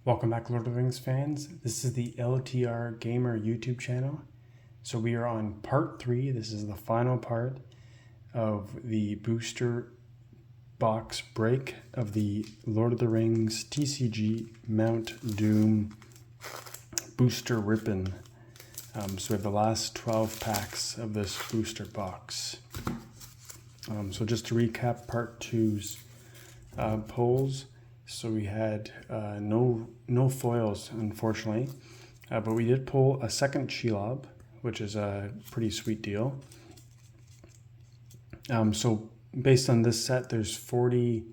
Welcome back, Lord of the Rings fans. This is the LTR Gamer YouTube channel. So we are on part 3. This is the final part of the booster box break of the Lord of the Rings TCG Mount Doom booster ribbon. So we have the last 12 packs of this booster box. So just to recap part 2's polls. So we had no foils, unfortunately, but we did pull a second Shelob, which is a pretty sweet deal. So based on this set, there's 40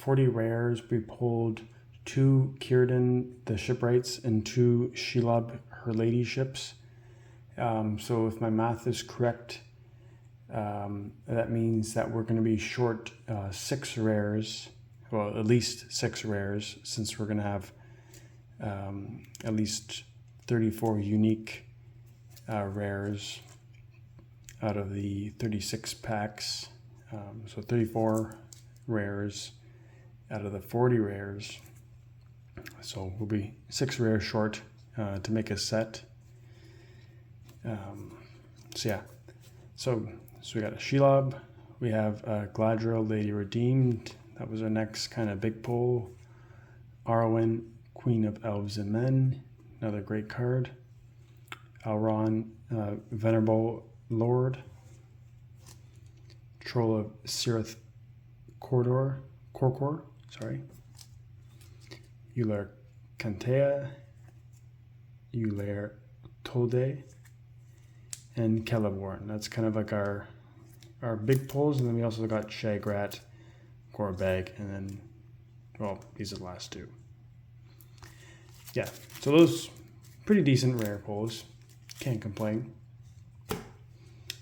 rares. We pulled 2 Círdan the Shipwrights and 2 Shelob Her Lady ships. So if my math is correct, that means that we're going to be short 6 rares. Well, at least 6 rares, since we're going to have at least 34 unique rares out of the 36 packs. So 34 rares out of the 40 rares. So we'll be 6 rares short to make a set. So we got a Shelob. We have Galadriel, Lady Redeemed. That was our next kind of big pull. Arwen, Queen of Elves and Men, another great card. Elrond, Venerable Lord. Troll of Cirith Corcor, Ular Cantea, Ular Tolde, and Celeborn. That's kind of like our big pulls, and then we also got Shagrat, Gorbag, and then, well, these are the last 2. Yeah, so those pretty decent rare pulls. Can't complain.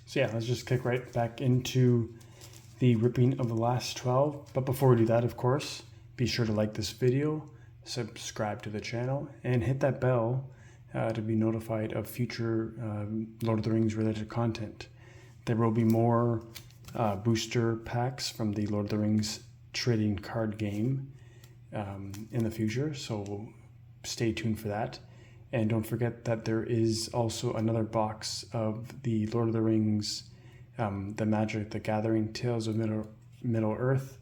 So yeah, let's just kick right back into the ripping of the last 12. But before we do that, of course, be sure to like this video, subscribe to the channel, and hit that bell to be notified of future Lord of the Rings related content. There will be more booster packs from the Lord of the Rings trading card game in the future, so stay tuned for that. And don't forget that there is also another box of the Lord of the Rings, the Magic the Gathering Tales of Middle Earth,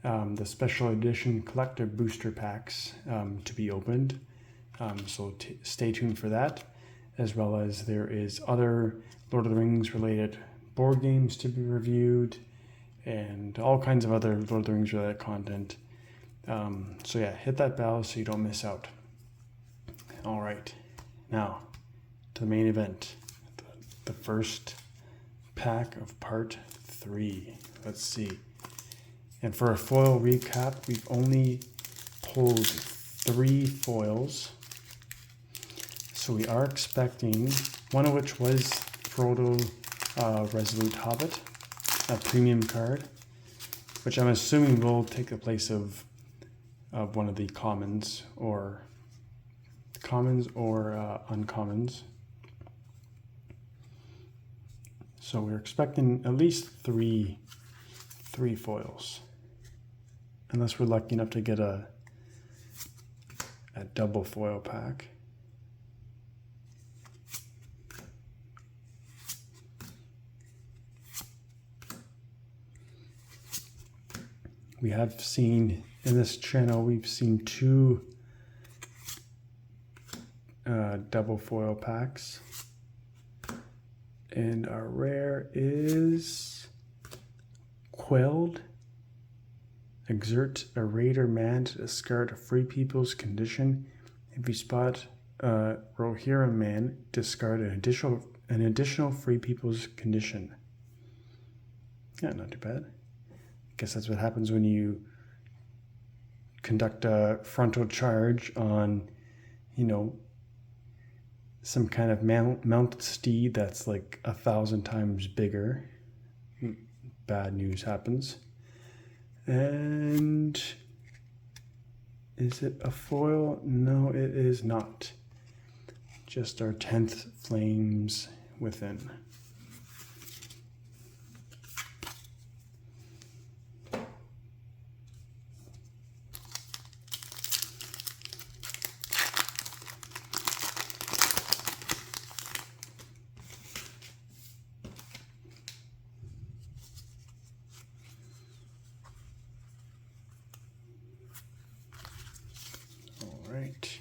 the special edition collector booster packs to be opened. So stay tuned for that, as well as there is other Lord of the Rings related board games to be reviewed, and all kinds of other Lord of the Rings related content. So yeah, hit that bell so you don't miss out. All right, now to the main event, the first pack of part 3. Let's see. And for a foil recap, we've only pulled 3 foils. So we are expecting, one of which was Frodo Resolute Hobbit, a premium card, which I'm assuming will take the place of one of the commons or uncommons. So we're expecting at least three foils, unless we're lucky enough to get a double foil pack. We have seen, in this channel, we've seen 2 double foil packs. And our rare is Quelled. Exert a raider man to discard a free people's condition. If you spot a Rohirrim man, discard an additional free people's condition. Yeah, not too bad. Guess that's what happens when you conduct a frontal charge on, some kind of mounted steed that's like 1,000 times bigger. Bad news happens. And is it a foil? No, it is not. Just our 10th Flames Within. right.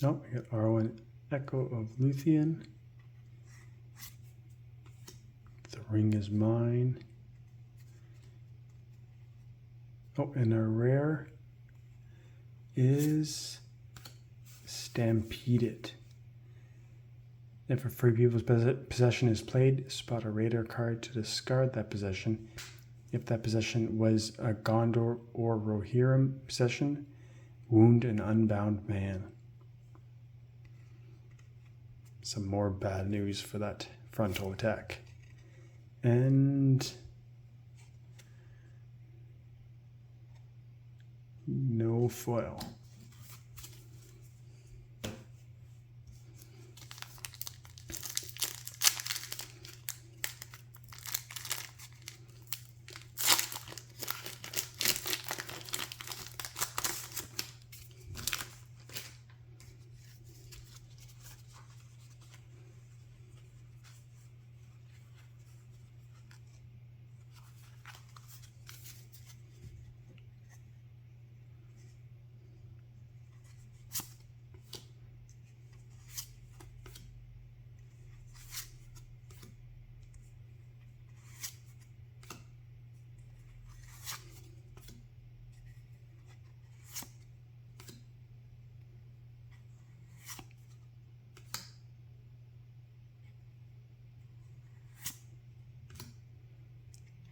Oh, we got R1 Echo of Luthien. The ring is mine. Oh, and our rare is Stampeded. If a free people's possession is played, spot a radar card to discard that possession. If that possession was a Gondor or Rohirrim possession, wound an unbound man. Some more bad news for that frontal attack. And no foil.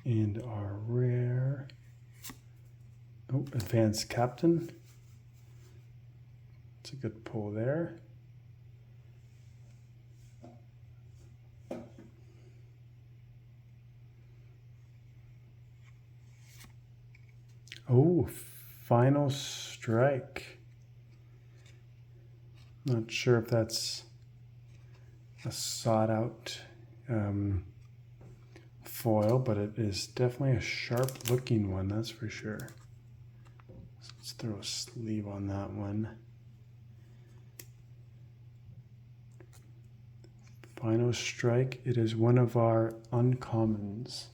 And our rare, oh, Advanced Captain. It's a good pull there. Oh, Final Strike. Not sure if that's a sought out foil, but it is definitely a sharp looking one, that's for sure. So let's throw a sleeve on that one. Final Strike, it is one of our uncommons.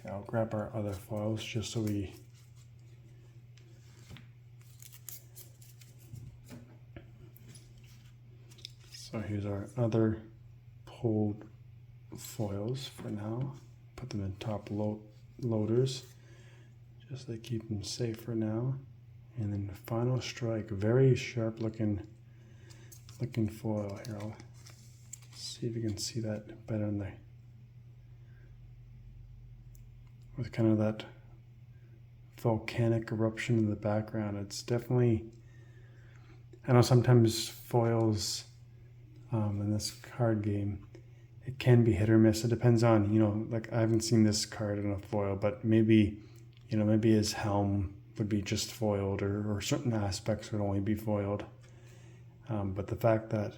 I'll grab our other foils just so we so here's our other pulled foils for now. Put them in top loaders just to keep them safe for now. And then the Final Strike, very sharp looking foil here. I'll see if you can see that better in the with kind of that volcanic eruption in the background. It's definitely, I know sometimes foils in this card game, it can be hit or miss. It depends on, like I haven't seen this card in a foil, but maybe, maybe his helm would be just foiled or certain aspects would only be foiled. But the fact that,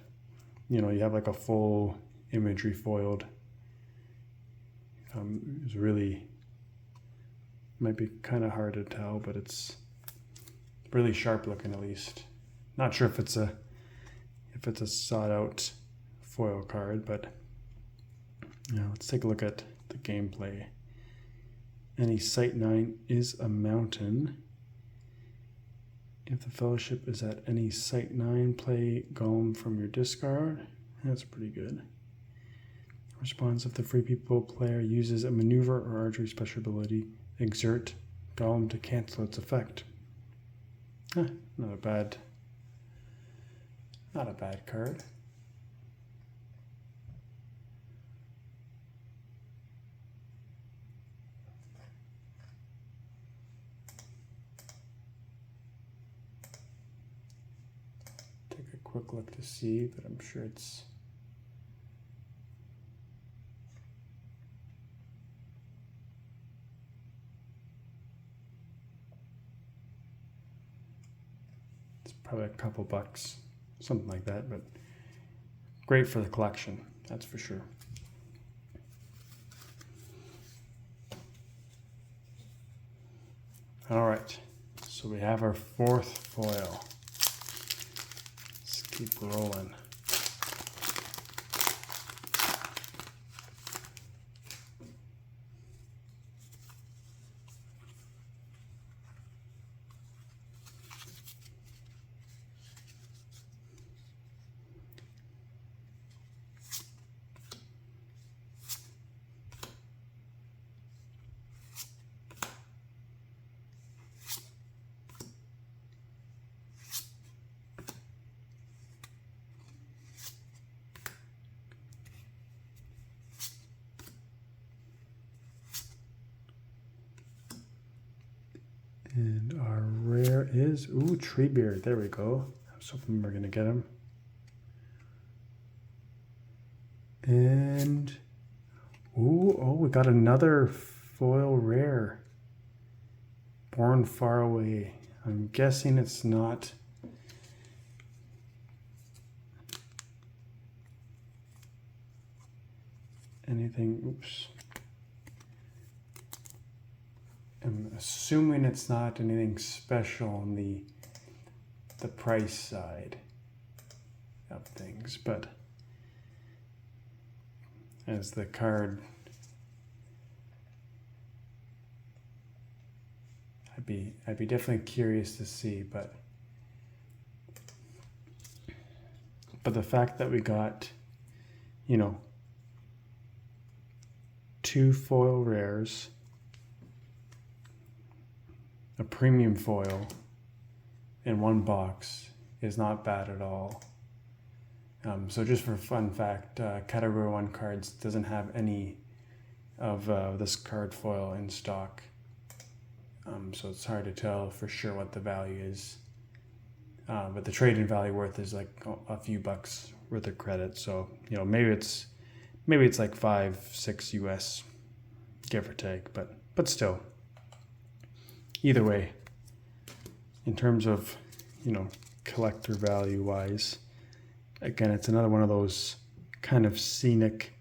you have like a full imagery foiled is really, might be kind of hard to tell, but it's really sharp looking at least. Not sure if it's a sought out foil card, but let's take a look at the gameplay. Any Site 9 is a mountain. If the Fellowship is at any Site 9, play Golem from your discard. That's pretty good. Response: if the Free People player uses a maneuver or archery special ability, exert Golem to cancel its effect. Not a bad card. Take a quick look to see, but I'm sure it's probably a couple bucks, something like that, but great for the collection. That's for sure. All right, so we have our fourth foil. Let's keep rolling. And our rare is, ooh, Treebeard. There we go. I was hoping we were going to get him. And, ooh, oh, we got another foil rare. Born Far Away. I'm guessing it's not anything, oops. I'm assuming it's not anything special on the price side of things, but as the card, I'd be definitely curious to see, but the fact that we got, you know, 2 foil rares, a premium foil in one box is not bad at all. So just for fun fact, Category 1 cards doesn't have any of this card foil in stock. So it's hard to tell for sure what the value is. But the trading value worth is like a few bucks worth of credit. So, you know, maybe it's like 5-6 US, give or take, but still. Either way, in terms of, you know, collector value wise, again, it's another one of those kind of scenic,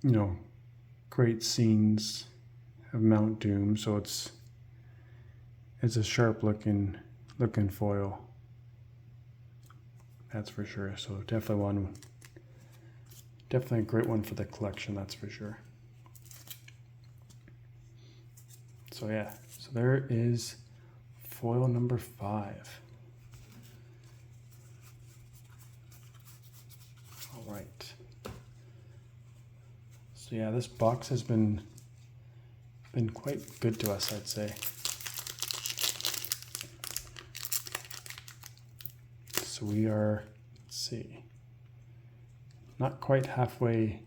you know, great scenes of Mount Doom. So it's a sharp looking foil. That's for sure. So definitely a great one for the collection. That's for sure. So yeah, so there is foil number 5. All right. So yeah, this box has been quite good to us, I'd say. So we are, let's see, not quite halfway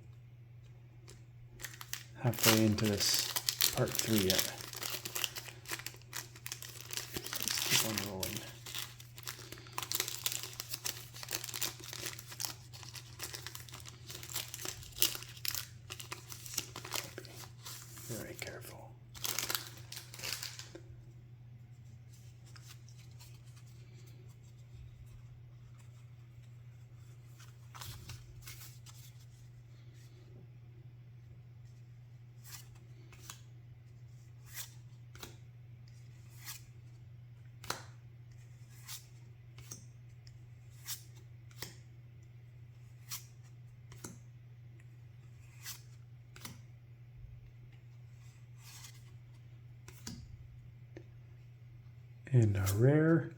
into this part 3 yet. Let's keep on rolling. Be very careful. And a rare,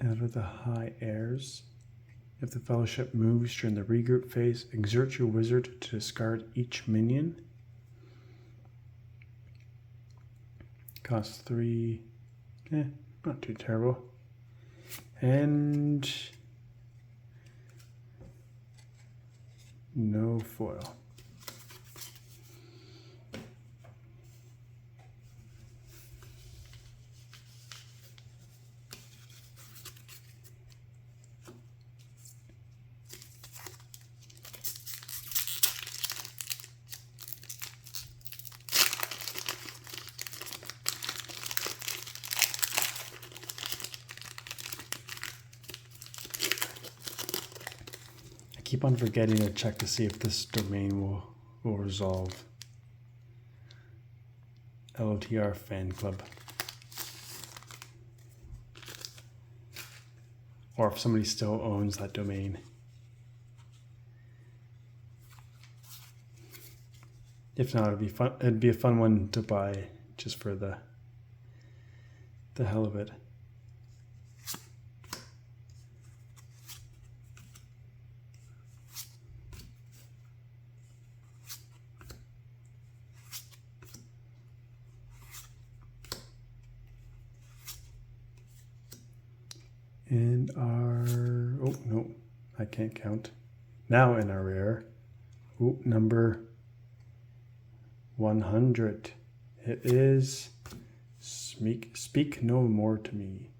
out of the high airs. If the fellowship moves during the regroup phase, exert your wizard to discard each minion. Costs 3, not too terrible. And no foil. keep on forgetting to check to see if this domain will resolve. LOTR fan club. Or if somebody still owns that domain. If not, it'd be fun. It'd be a fun one to buy just for the hell of it. And oh no, I can't count. Now in our rare, number 100. It is Speak No More to Me.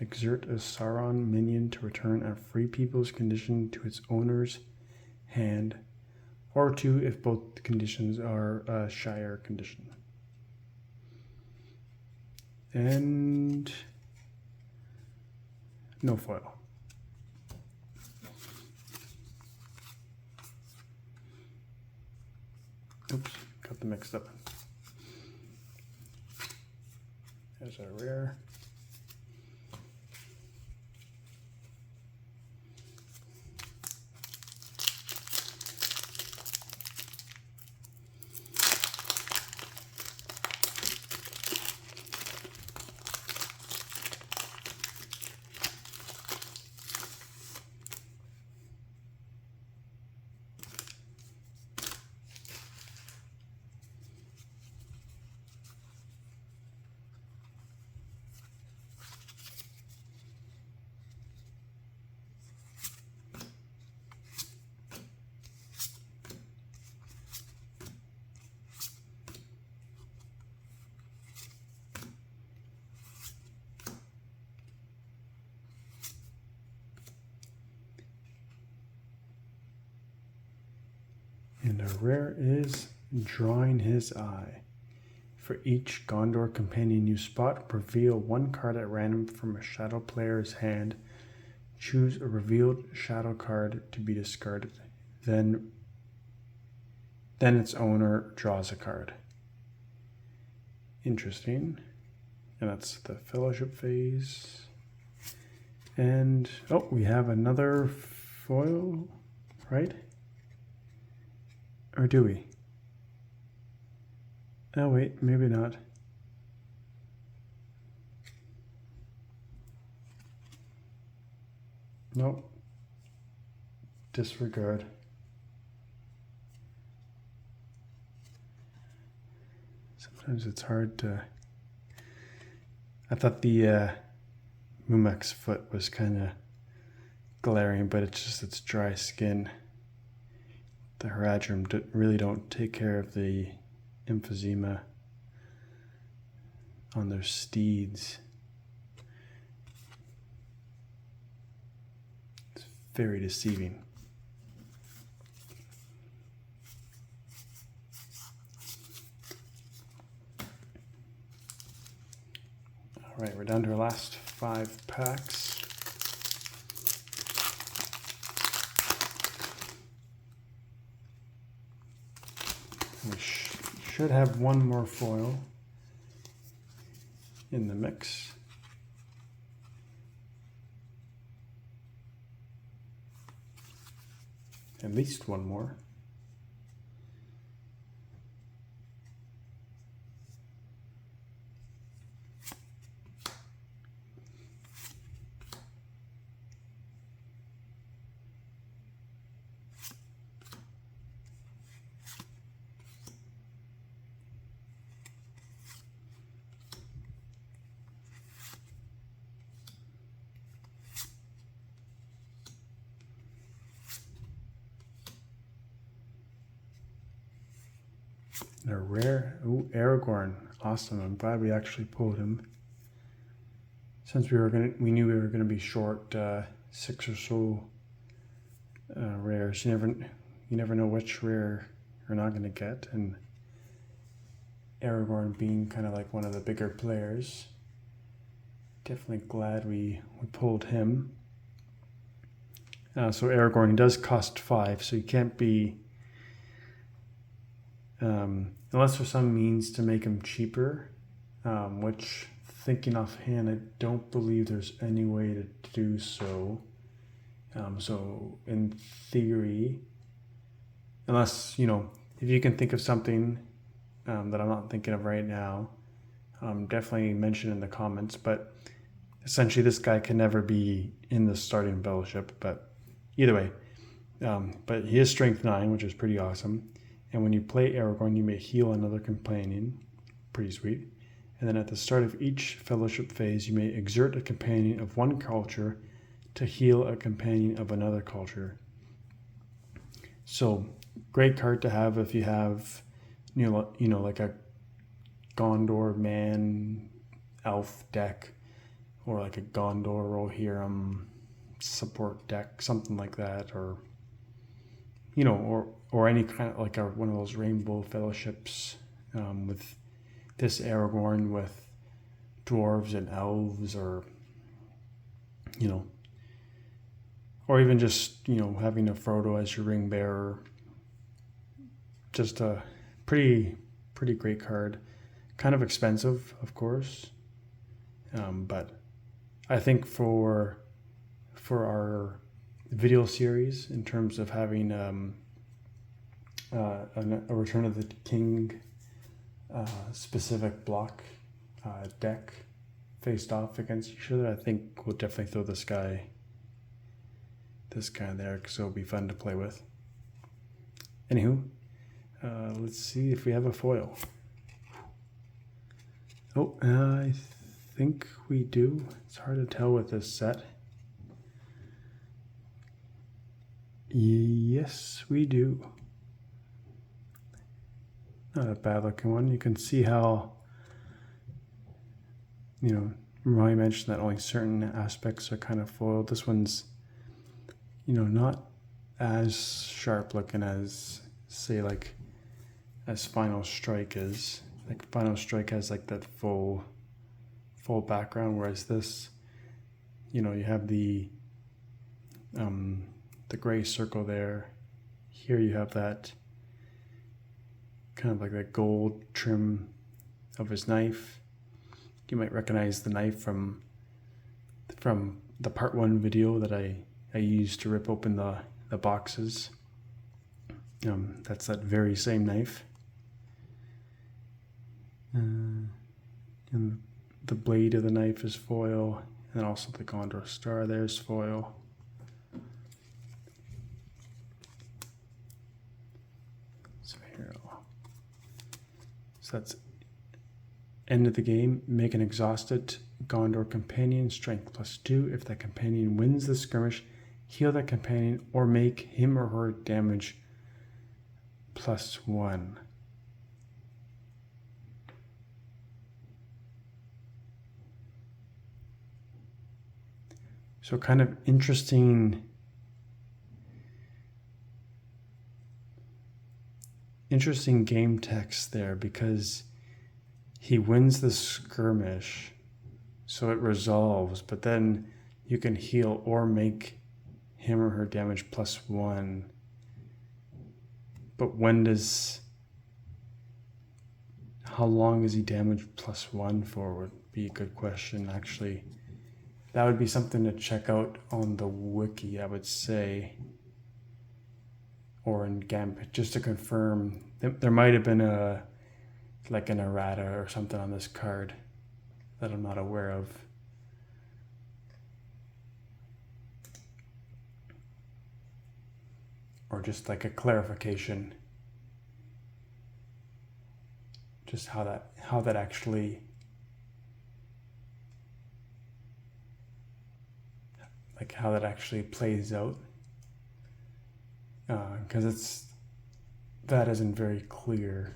Exert a Sauron minion to return a free people's condition to its owner's hand, or 2 if both conditions are a Shire condition. And no foil. Oops, got them mixed up. There's our rare. And our rare is Drawing His Eye. For each Gondor companion you spot, reveal 1 card at random from a shadow player's hand. Choose a revealed shadow card to be discarded. Then its owner draws a card. Interesting. And that's the fellowship phase. And oh, we have another foil, right? Or do we? Oh wait, maybe not. Nope. Disregard. Sometimes it's hard to... I thought the Mumek's foot was kind of glaring, but it's just its dry skin. The Haradrim really don't take care of the emphysema on their steeds. It's very deceiving. All right, we're down to our last 5 packs. We should have 1 more foil in the mix. At least 1 more. A rare, Aragorn, awesome. I'm glad we actually pulled him. Since we knew we were gonna be short 6 or so rares. You never know which rare you're not gonna get, and Aragorn being kind of like one of the bigger players. Definitely glad we pulled him. So Aragorn does cost 5, so you can't be, unless there's some means to make him cheaper, which, thinking offhand, I don't believe there's any way to do so. So in theory, unless, if you can think of something that I'm not thinking of right now, definitely mention in the comments. But essentially, this guy can never be in the starting fellowship. But either way, but he is strength 9, which is pretty awesome. And when you play Aragorn, you may heal another companion. Pretty sweet. And then at the start of each fellowship phase, you may exert a companion of one culture to heal a companion of another culture. So great card to have if you have, like a Gondor man elf deck, or like a Gondor Rohirrim support deck, something like that, or or any kind of like one of those rainbow fellowships with this Aragorn with dwarves and elves, or or even just having a Frodo as your ring bearer. Just a pretty great card. Kind of expensive, of course, but I think for our video series, in terms of having a Return of the King specific block deck faced off against each other, I think we'll definitely throw this guy there, because it'll be fun to play with. Anywho, let's see if we have a foil. Oh, I think we do. It's hard to tell with this set. Yes, we do. Not a bad looking one. You can see how, remember how I mentioned that only certain aspects are kind of foiled. This one's, not as sharp looking as, say, like, as Final Strike is. Like, Final Strike has like that full background, whereas this, you have the gray circle there. Here you have that kind of like that gold trim of his knife. You might recognize the knife from the part 1 video that I used to rip open the boxes. That's that very same knife. And the blade of the knife is foil, and also the Gondor star there's foil. So here, so that's end of the game. Make an exhausted Gondor companion strength +2. If that companion wins the skirmish, heal that companion or make him or her damage +1. So kind of interesting game text there, because he wins the skirmish, so it resolves, but then you can heal or make him or her damage +1. But how long is he damage +1 for would be a good question, actually. That would be something to check out on the wiki, I would say, or in GEMP, just to confirm. There might have been an errata or something on this card that I'm not aware of. Or just like a clarification, just how that actually, plays out, because that isn't very clear.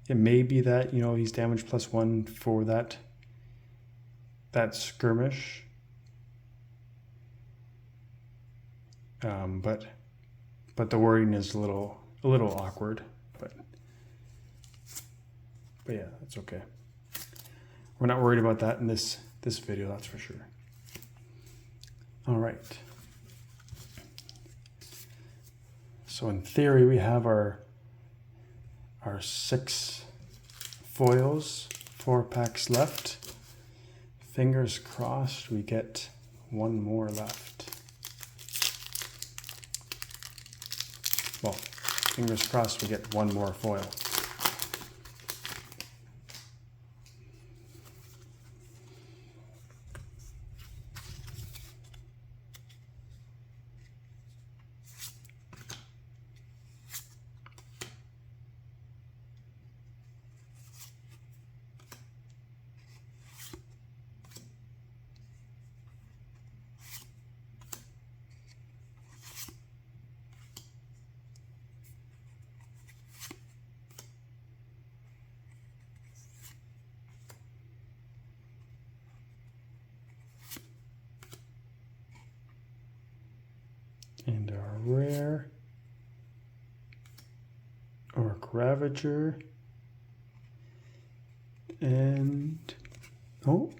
It may be that he's damage +1 for that skirmish, but the wording is a little awkward, but yeah, that's okay. We're not worried about that in this video, that's for sure. All right. So in theory, we have our 6 foils, 4 packs left. Fingers crossed we get one more left. Well, fingers crossed we get one more foil. And our rare, or Gravager, and oh,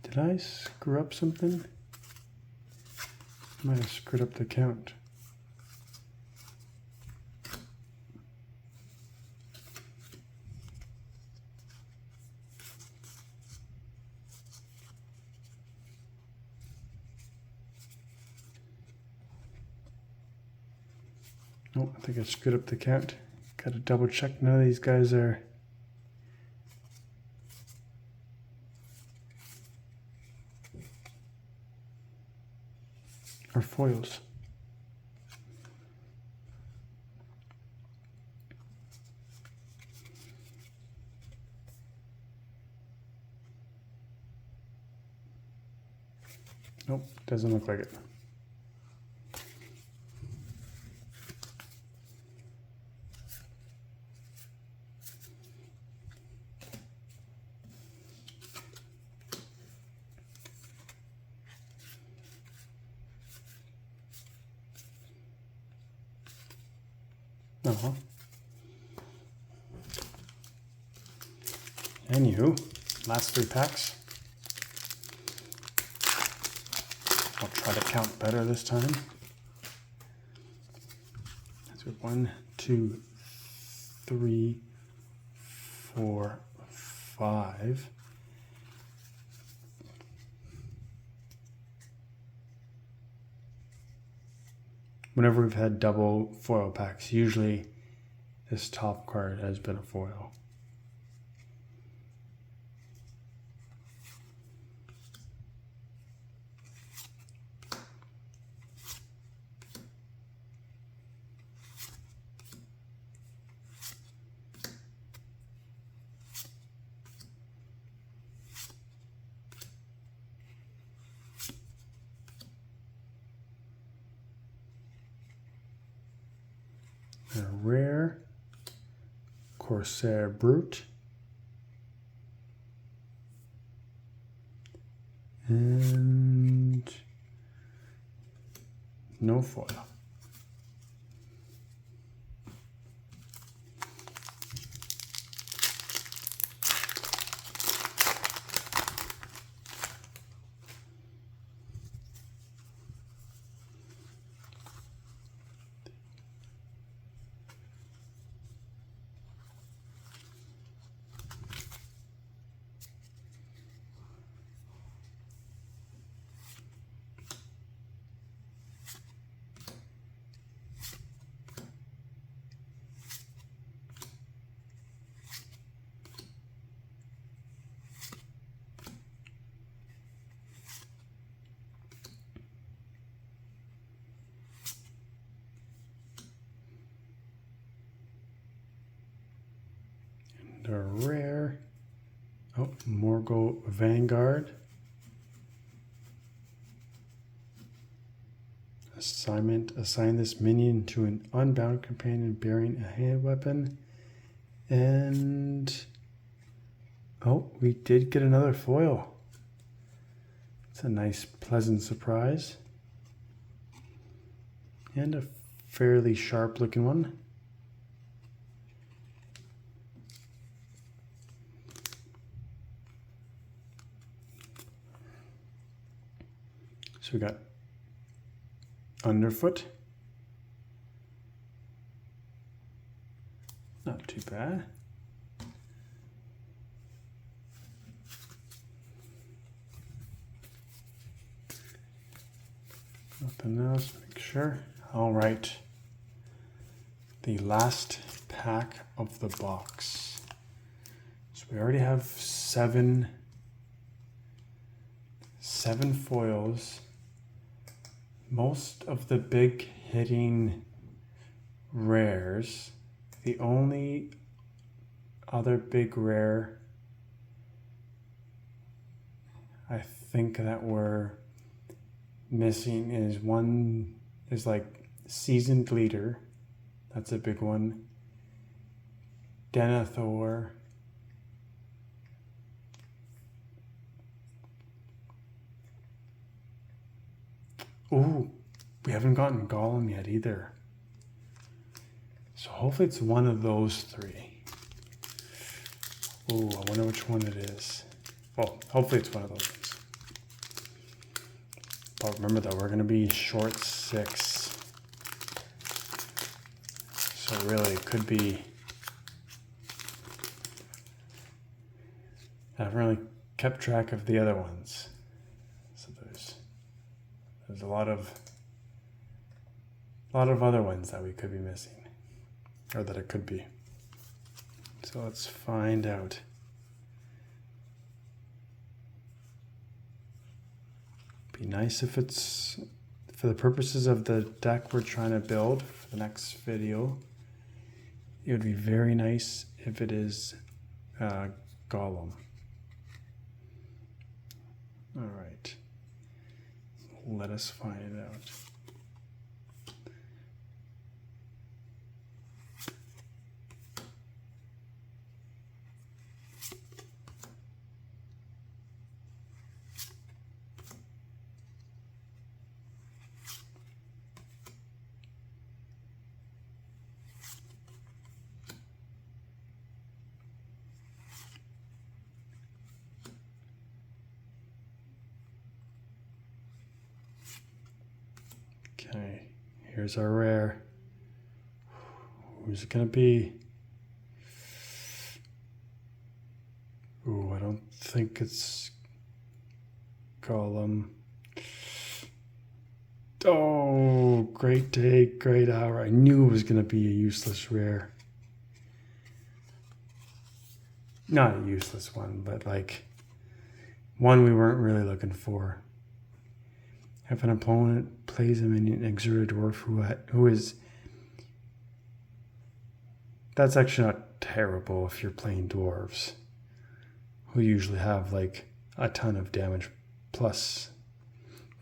did I screw up something? Might have screwed up the count. Oh, I think I screwed up the count. Got to double check. None of these guys are foils. Nope, doesn't look like it. Anywho, last 3 packs. I'll try to count better this time. So 1, 2, 3, 4, 5. Whenever we've had double foil packs, usually this top card has been a foil. A rare Corsair Brute. And no foil. A rare, oh, Morgul Vanguard. Assignment, assign this minion to an unbound companion bearing a hand weapon. And, oh, we did get another foil. It's a nice, pleasant surprise. And a fairly sharp looking one. So we got underfoot. Not too bad. Nothing else, make sure. All right. The last pack of the box. So we already have seven foils. Most of the big hitting rares. The only other big rare I think that we're missing is like Seasoned Leader. That's a big one. Denethor. Ooh, we haven't gotten Golem yet either. So hopefully it's one of those three. Ooh, I wonder which one it is. Well, hopefully it's one of those ones. But remember though, we're gonna be short 6. So really it could be, I haven't really kept track of the other ones. So there's a lot of other ones that we could be missing, or that it could be. So let's find out. Be nice if it's, for the purposes of the deck we're trying to build for the next video, it would be very nice if it is Golem. All right, let us find it out. Okay, here's our rare. Who's it gonna be? Ooh, I don't think it's Golem. Oh, great day, great hour. I knew it was gonna be a useless rare. Not a useless one, but like one we weren't really looking for. If an opponent plays a minion, exert a dwarf who is... That's actually not terrible if you're playing dwarves, who usually have like a ton of damage plus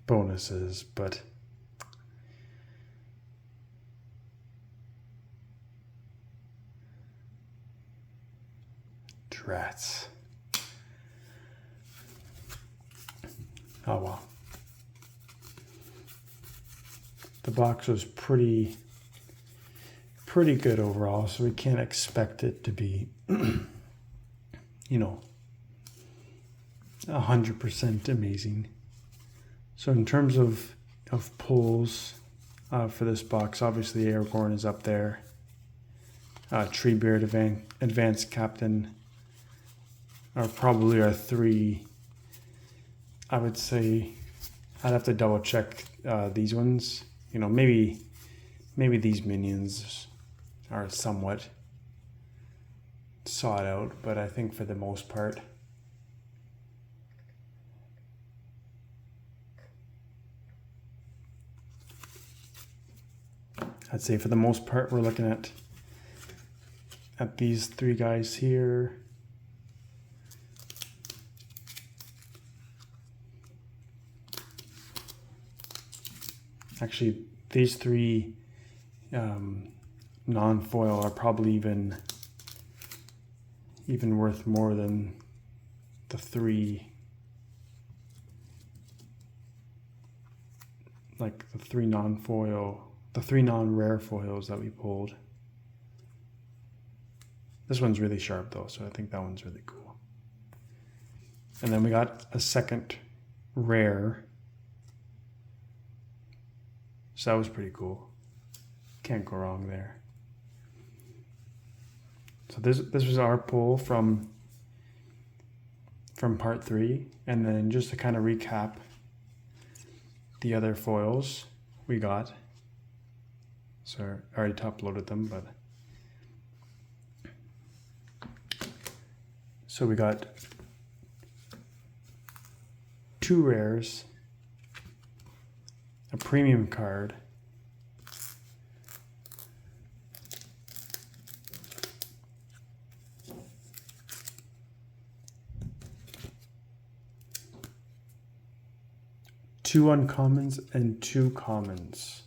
bonuses, but... Drats. Oh well. The box was pretty good overall, so we can't expect it to be, 100% amazing. So in terms of pulls for this box, obviously Aragorn is up there. Treebeard, Advanced Captain are probably our 3. I would say I'd have to double check these ones. Maybe these minions are somewhat sought out, but I think for the most part, we're looking at these 3 guys here. Actually, these 3 non-foil are probably even worth more than the 3, like the 3 non-foil, the 3 non-rare foils that we pulled. This one's really sharp though, so I think that one's really cool. And then we got a second rare So that was pretty cool. Can't go wrong there. So this was our pull from part 3, and then just to kind of recap the other foils we got. So I already top loaded them, but so we got 2 rares, a premium card, two uncommons and 2 commons.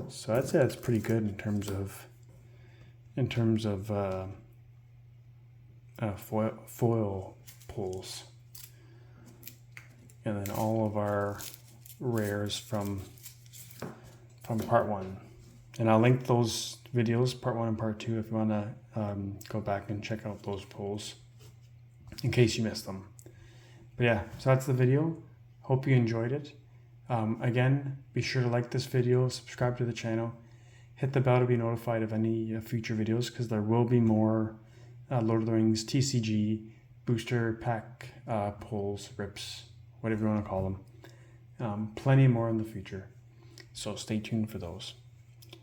So I'd say that's pretty good in terms of foil pulls. And then all of our rares from part 1. And I'll link those videos, part 1 and part 2, if you want to go back and check out those pulls in case you missed them. But yeah, so that's the video. Hope you enjoyed it. Again, be sure to like this video, subscribe to the channel, hit the bell to be notified of any future videos, because there will be more Lord of the Rings TCG booster pack pulls, rips, whatever you want to call them. Plenty more in the future. So stay tuned for those.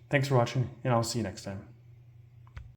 Thanks for watching, and I'll see you next time.